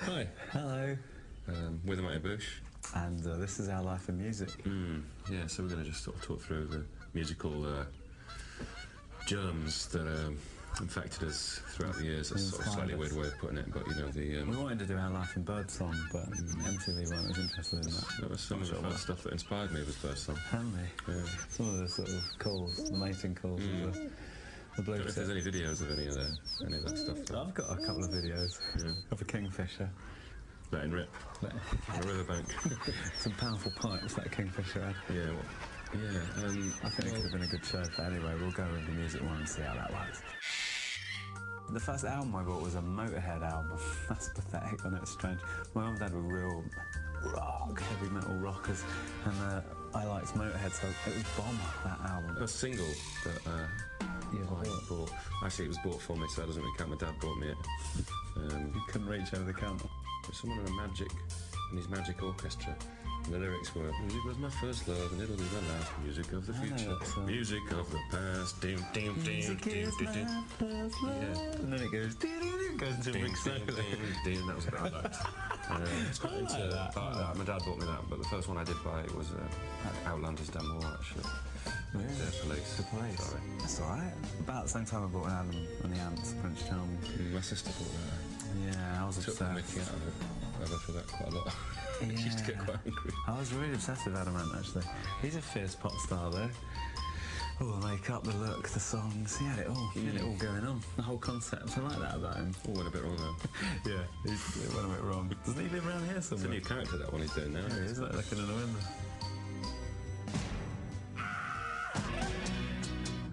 Hi. Hello. With my Boosh. And this is Our Life in Music. Yeah, so we're going to just sort of talk through the musical germs that infected us throughout the years. That's sort of a slightly weird way of putting it, but you know, the... we wanted to do Our Life in Birdsong, but MTV weren't as interested in that. That was some of the first stuff that inspired me was Birdsong. Hadn't they? Yeah. Some of the sort of calls, the mating calls of the blue I don't know if there's any videos of any of that stuff. Though. I've got a couple of videos of a kingfisher. Letting rip on a riverbank. Some powerful pipes that kingfisher had. Yeah, well, yeah. I think it could have been a good show, but anyway, we'll go with the music one and see how that works. The first album I bought was a Motorhead album. That's pathetic, I know it's strange. My mum and dad were real rock, heavy metal rockers, and I liked Motorhead, so it was Bomber, that album. A single that I bought. Actually, it was bought for me, so that doesn't really count. My dad bought me it. You couldn't reach over the counter. Someone in his magic orchestra. And the lyrics were, music was my first love and it'll be my last. Music of the future, music of the past. Music is my first love. Yeah. And then it goes into a big circle. That was a bit like that. It's quite into that. My dad bought me that, but the first one I did buy was Outlander's Damn All, actually. Really? The Police. The Police. Sorry. That's alright. About the same time I bought an album on the Ants, Prince Charming. My sister bought that. Yeah, I was obsessed. Took the mickey out of her for that quite a lot. Yeah. She used to get quite angry. I was really obsessed with Adam Ant, actually. He's a fierce pop star, though. All the makeup, the look, the songs, he had it all. He had it all going on. The whole concept. I like that about him. All went a bit wrong, though. Yeah, it went a bit wrong. Doesn't he live around here somewhere? It's a new character, that one he's doing now. Yeah, he is, like looking in the window.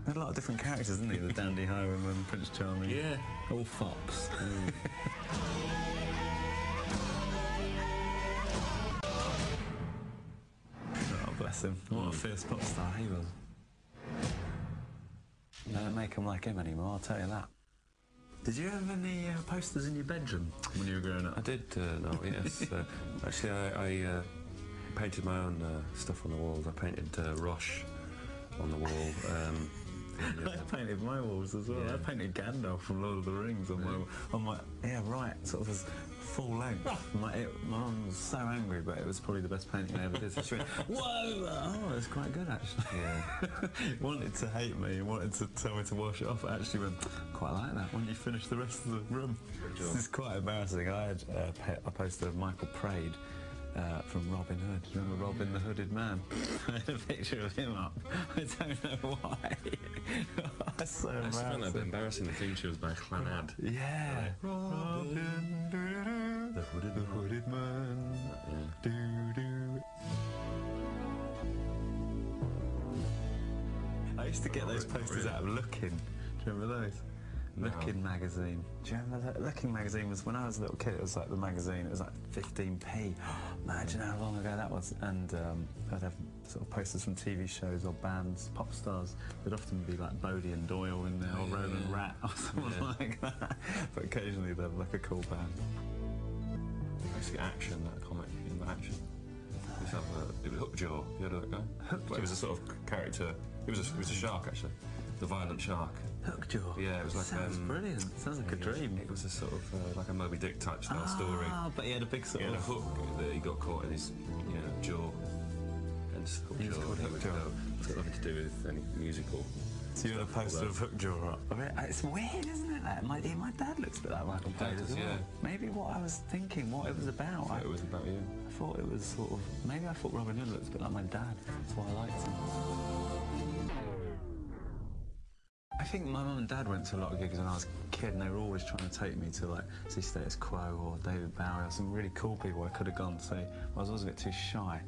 He had a lot of different characters, didn't he? The Dandy Highwayman, Prince Charming. Yeah. All fops. Oh, bless him. What a fierce pop star he was. They don't make him like him anymore, I'll tell you that. Did you have any posters in your bedroom when you were growing up? I did, no, yes. Actually, I painted my own stuff on the walls. I painted Roche on the wall. I painted my walls as well. Yeah. I painted Gandalf from Lord of the Rings on my sort of as full length. My mum was so angry, but it was probably the best painting I ever did. So she went, whoa! Oh, it's quite good actually. Yeah. Wanted to hate me and wanted to tell me to wash it off. I actually went, quite like that. Why don't you finish the rest of the room? This is quite embarrassing. I had a poster of Michael Praed. From Robin Hood. Do you remember Robin the Hooded Man? I had a picture of him up. I don't know why. That's so embarrassing. I found that a bit embarrassing. The theme tune was by Clanad. Yeah. Robin, the Hooded Man. I used to get those posters out of Looking. Do you remember those? No. Looking magazine. Do you remember that? Looking magazine was, when I was a little kid, it was like the magazine, it was like 15p. Imagine how long ago that was. And I'd have sort of posters from TV shows or bands, pop stars. There'd often be like Bodie and Doyle in there, or Roland Rat or someone like that. But occasionally they'd have like a cool band. Basically Action, that comic, in Action. It was Hookjaw, you heard of that guy? Hookjaw. It was a sort of character, it was a shark actually. The violent shark. Hookjaw? Yeah, it was like... Sounds brilliant. Sounds like a dream. It was a sort of like a Moby Dick type style story. Ah, but he had a big sort of... He had a hook that he got caught in his jaw. And it's called Hookjaw. It's got nothing to do with any musical. So you had a poster of Hookjaw up? It's weird, isn't it? That? My dad looks a bit like Michael Praed as well. Yeah. Maybe what I was thinking, what it was about. It was about you. I thought it was sort of... Maybe I thought Robin Hood looked a bit like my dad. That's why I liked him. I think my mum and dad went to a lot of gigs when I was a kid, and they were always trying to take me to like see Status Quo or David Bowie or some really cool people I could have gone to see. I was always a bit too shy.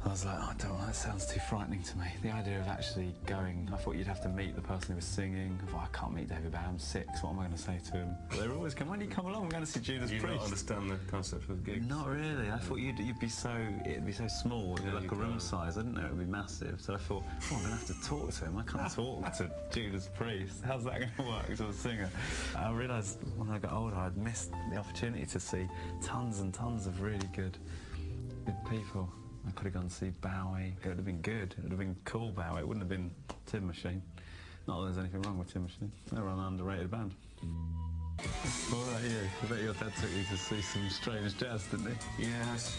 I was like, oh, I don't know, that sounds too frightening to me. The idea of actually going, I thought you'd have to meet the person who was singing. I thought, I can't meet David Bowie, I'm 6, what am I going to say to him? But they were always going, why don't you come along, we're going to see Judas Priest. Did you not understand the concept of the gig? Not really, I thought it'd be so small, it'd be like a room size, I didn't know it would be massive. So I thought, oh, I'm going to have to talk to him, I can't talk to Judas Priest. How's that going to work to a singer? I realised when I got older, I'd missed the opportunity to see tons and tons of really good people. I could have gone to see Bowie. It would have been good. It would have been cool Bowie. It wouldn't have been Tin Machine. Not that there's anything wrong with Tin Machine. They were an underrated band. What about you? I bet your dad took you to see some strange jazz, didn't he? Yeah, I was